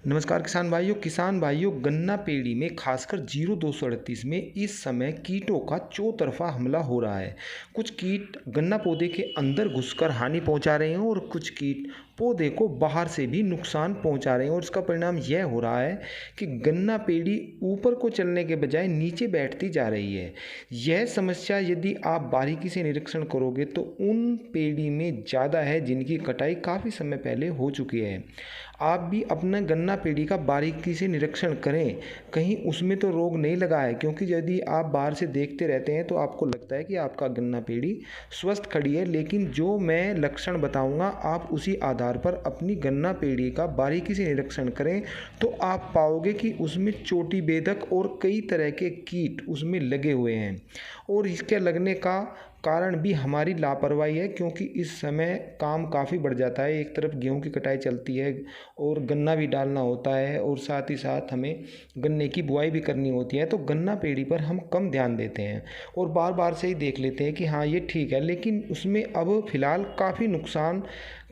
नमस्कार किसान भाइयों गन्ना पेड़ी में खासकर 0238 में इस समय कीटों का चौतरफा हमला हो रहा है। कुछ कीट गन्ना पौधे के अंदर घुसकर हानि पहुंचा रहे हैं और कुछ कीट पौधे को बाहर से भी नुकसान पहुंचा रहे हैं और इसका परिणाम यह हो रहा है कि गन्ना पेड़ी ऊपर को चलने के बजाय नीचे बैठती जा रही है। यह समस्या यदि आप बारीकी से निरीक्षण करोगे तो उन पेड़ी में ज़्यादा है जिनकी कटाई काफ़ी समय पहले हो चुकी है। आप भी अपना गन्ना पेड़ी का बारीकी से निरीक्षण करें, कहीं उसमें तो रोग नहीं लगा है, क्योंकि यदि आप बाहर से देखते रहते हैं तो आपको लगता है कि आपका गन्ना पेड़ी स्वस्थ खड़ी है, लेकिन जो मैं लक्षण बताऊंगा आप उसी आधार पर अपनी गन्ना पेड़ी का बारीकी से निरीक्षण करें तो आप पाओगे कि उसमें चोटी बेधक और कई तरह के कीट उसमें लगे हुए हैं। और इसके लगने का कारण भी हमारी लापरवाही है, क्योंकि इस समय काम काफ़ी बढ़ जाता है। एक तरफ गेहूं की कटाई चलती है और गन्ना भी डालना होता है और साथ ही साथ हमें गन्ने की बुआई भी करनी होती है, तो गन्ना पेड़ी पर हम कम ध्यान देते हैं और बार बार से ही देख लेते हैं कि हाँ ये ठीक है, लेकिन उसमें अब फ़िलहाल काफ़ी नुकसान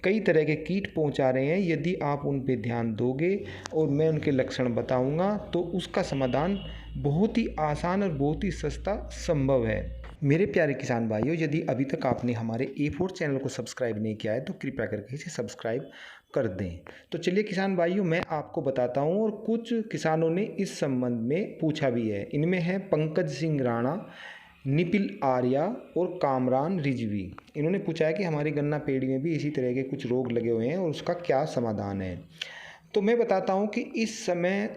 कई तरह के कीट पहुंचा रहे हैं। यदि आप उन पे ध्यान दोगे और मैं उनके लक्षण बताऊंगा तो उसका समाधान बहुत ही आसान और बहुत ही सस्ता संभव है। मेरे प्यारे किसान भाइयों, यदि अभी तक आपने हमारे A4 चैनल को सब्सक्राइब नहीं किया है तो कृपया करके इसे सब्सक्राइब कर दें। तो चलिए किसान भाइयों, मैं आपको बताता हूं, और कुछ किसानों ने इस संबंध में पूछा भी है। इनमें है पंकज सिंह राणा, निपिल आर्या और कामरान रिजवी। इन्होंने पूछा है कि हमारी गन्ना पेड़ी में भी इसी तरह के कुछ रोग लगे हुए हैं और उसका क्या समाधान है। तो मैं बताता हूं कि इस समय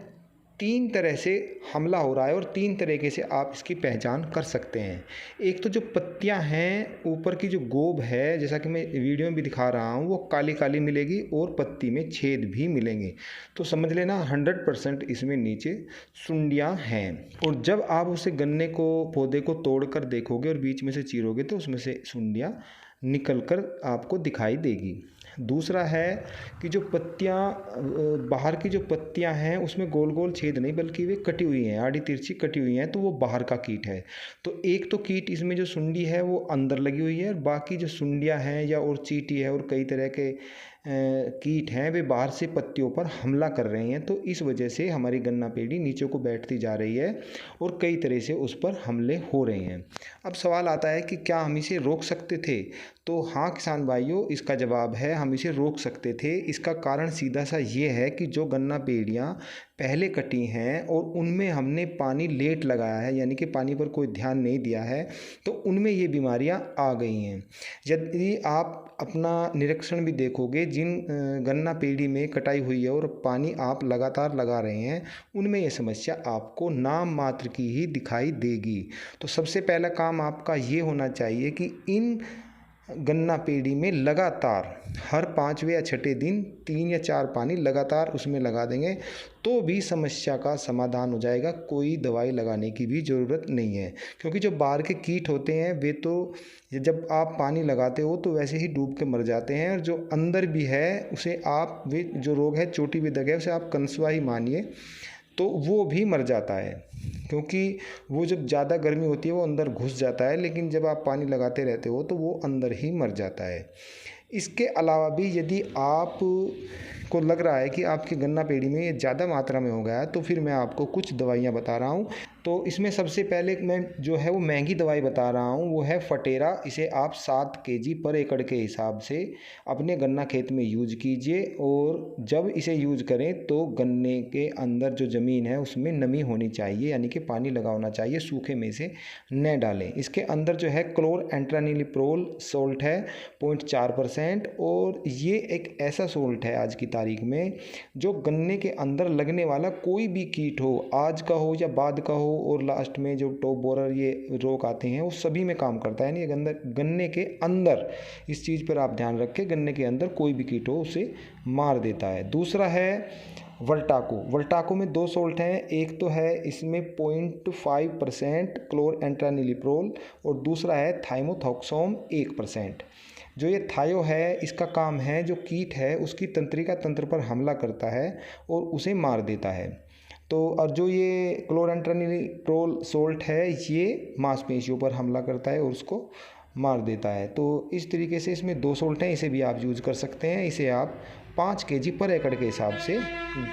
3 तरह से हमला हो रहा है और 3 तरीके से आप इसकी पहचान कर सकते हैं। एक तो जो पत्तियां हैं, ऊपर की जो गोब है, जैसा कि मैं वीडियो में भी दिखा रहा हूं, वो काली काली मिलेगी और पत्ती में छेद भी मिलेंगे। तो समझ लेना 100% इसमें नीचे सुंडियां हैं। और जब आप उसे गन्ने को पौधे को तोड़ कर देखोगे और बीच में से चीरोगे तो उसमें से सुंडियां निकल कर आपको दिखाई देगी। दूसरा है कि जो पत्तियां, बाहर की जो पत्तियां हैं उसमें गोल गोल छेद नहीं बल्कि वे कटी हुई हैं, आड़ी तिरछी कटी हुई हैं, तो वो बाहर का कीट है। तो एक तो कीट इसमें जो सुंडी है वो अंदर लगी हुई है और बाकी जो सुंडियां हैं या और चींटी है और कई तरह के कीट हैं वे बाहर से पत्तियों पर हमला कर रहे हैं। तो इस वजह से हमारी गन्ना पेड़ी नीचे को बैठती जा रही है और कई तरह से उस पर हमले हो रहे हैं। अब सवाल आता है कि क्या हम इसे रोक सकते थे? तो हाँ किसान भाइयों, इसका जवाब है हम इसे रोक सकते थे। इसका कारण सीधा सा ये है कि जो गन्ना पेड़ियाँ पहले कटी हैं और उनमें हमने पानी लेट लगाया है, यानी कि पानी पर कोई ध्यान नहीं दिया है, तो उनमें ये बीमारियां आ गई हैं। यदि आप अपना निरीक्षण भी देखोगे, जिन गन्ना पेड़ी में कटाई हुई है और पानी आप लगातार लगा रहे हैं, उनमें ये समस्या आपको नाम मात्र की ही दिखाई देगी। तो सबसे पहला काम आपका ये होना चाहिए कि इन गन्ना पेड़ी में लगातार हर 5वें या छठे दिन 3 या 4 पानी लगातार उसमें लगा देंगे तो भी समस्या का समाधान हो जाएगा। कोई दवाई लगाने की भी ज़रूरत नहीं है, क्योंकि जो बाहर के कीट होते हैं वे तो जब आप पानी लगाते हो तो वैसे ही डूब के मर जाते हैं, और जो अंदर भी है उसे आप, वे जो रोग है चोटी बेधक है, उसे आप कंसुआ ही मानिए, तो वो भी मर जाता है, क्योंकि वो जब ज़्यादा गर्मी होती है वो अंदर घुस जाता है, लेकिन जब आप पानी लगाते रहते हो तो वो अंदर ही मर जाता है। इसके अलावा भी यदि आप को लग रहा है कि आपकी गन्ना पेड़ी में ये ज़्यादा मात्रा में हो गया है, तो फिर मैं आपको कुछ दवाइयाँ बता रहा हूँ। तो इसमें सबसे पहले मैं जो है वो महंगी दवाई बता रहा हूँ, वो है फटेरा। इसे आप 7 kg पर एकड़ के हिसाब से अपने गन्ना खेत में यूज कीजिए, और जब इसे यूज करें तो गन्ने के अंदर जो ज़मीन है उसमें नमी होनी चाहिए, यानी कि पानी लगा होना चाहिए, सूखे में से न डालें। इसके अंदर जो है क्लोरएंट्रानिलिप्रोल सोल्ट है 0.4%, और ये एक ऐसा सोल्ट है आज की तारीख में जो गन्ने के अंदर लगने वाला कोई भी कीट हो, आज का हो या बाद का हो, और लास्ट में जो टॉप बोरर ये रोग आते हैं वो सभी में काम करता है। यानी गन्ने के अंदर, इस चीज़ पर आप ध्यान रखें, गन्ने के अंदर कोई भी कीट हो उसे मार देता है। दूसरा है वल्टाको में 2 सोल्ट हैं। एक तो है इसमें 0.5% क्लोरएंट्रानिलिप्रोल और दूसरा है थाइमोथॉक्सोम 1%। जो ये थायो है, इसका काम है जो कीट है उसकी तंत्रिका तंत्र पर हमला करता है और उसे मार देता है। तो और जो ये क्लोरएंट्रानिलिप्रोल सोल्ट है ये मांसपेशियों पर हमला करता है और उसको मार देता है। तो इस तरीके से इसमें 2 सोल्ट हैं, इसे भी आप यूज़ कर सकते हैं। इसे आप 5 केजी पर एकड़ के हिसाब से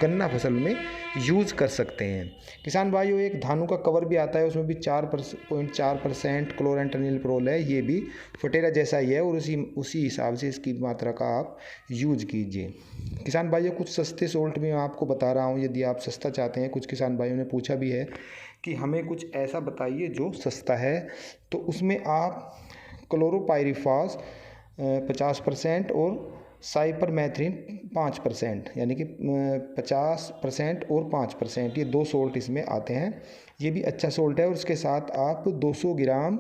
गन्ना फसल में यूज़ कर सकते हैं। किसान भाइयों, एक धानु का कवर भी आता है, उसमें भी 4.4% क्लोरेंटनिलप्रोल है। ये भी फटेरा जैसा ही है और उसी हिसाब से इसकी मात्रा का आप यूज कीजिए। किसान भाइयों, कुछ सस्ते सोल्ट भी मैं आपको बता रहा हूँ, यदि आप सस्ता चाहते हैं। कुछ किसान भाइयों ने पूछा भी है कि हमें कुछ ऐसा बताइए जो सस्ता है, तो उसमें आप क्लोरोपाइरीफॉस 50% और साइपरमेथ्रिन 5%, यानी कि 50% और 5%, ये 2 सोल्ट इसमें आते हैं। ये भी अच्छा सोल्ट है और उसके साथ आप 200 ग्राम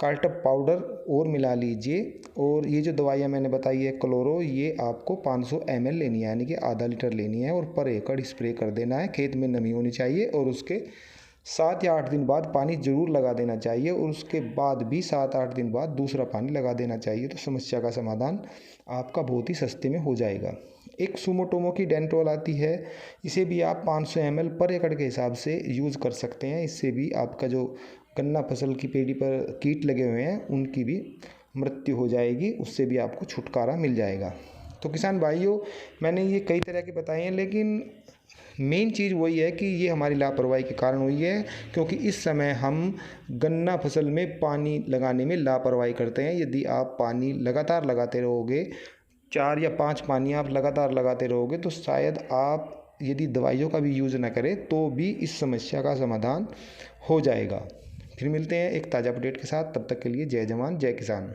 कार्टप पाउडर और मिला लीजिए। और ये जो दवाइयाँ मैंने बताई है क्लोरो, ये आपको 500 ml लेनी है, यानी कि आधा लीटर लेनी है और पर एकड़ स्प्रे कर देना है। खेत में नमी होनी चाहिए और उसके 7 या 8 दिन बाद पानी ज़रूर लगा देना चाहिए और उसके बाद भी 7-8 दिन बाद दूसरा पानी लगा देना चाहिए। तो समस्या का समाधान आपका बहुत ही सस्ते में हो जाएगा। एक सुमोटोमो की डेंटोल आती है, इसे भी आप 500 ml पर एकड़ के हिसाब से यूज़ कर सकते हैं। इससे भी आपका जो गन्ना फसल की पेड़ी पर कीट लगे हुए हैं उनकी भी मृत्यु हो जाएगी, उससे भी आपको छुटकारा मिल जाएगा। तो किसान भाइयों, मैंने ये कई तरह के बताए हैं, लेकिन मेन चीज़ वही है कि ये हमारी लापरवाही के कारण हुई है, क्योंकि इस समय हम गन्ना फसल में पानी लगाने में लापरवाही करते हैं। यदि आप पानी लगातार लगाते रहोगे, 4 या 5 पानी आप लगातार लगाते रहोगे, तो शायद आप यदि दवाइयों का भी यूज़ ना करें तो भी इस समस्या का समाधान हो जाएगा। फिर मिलते हैं एक ताज़ा अपडेट के साथ, तब तक के लिए जय जवान जय किसान।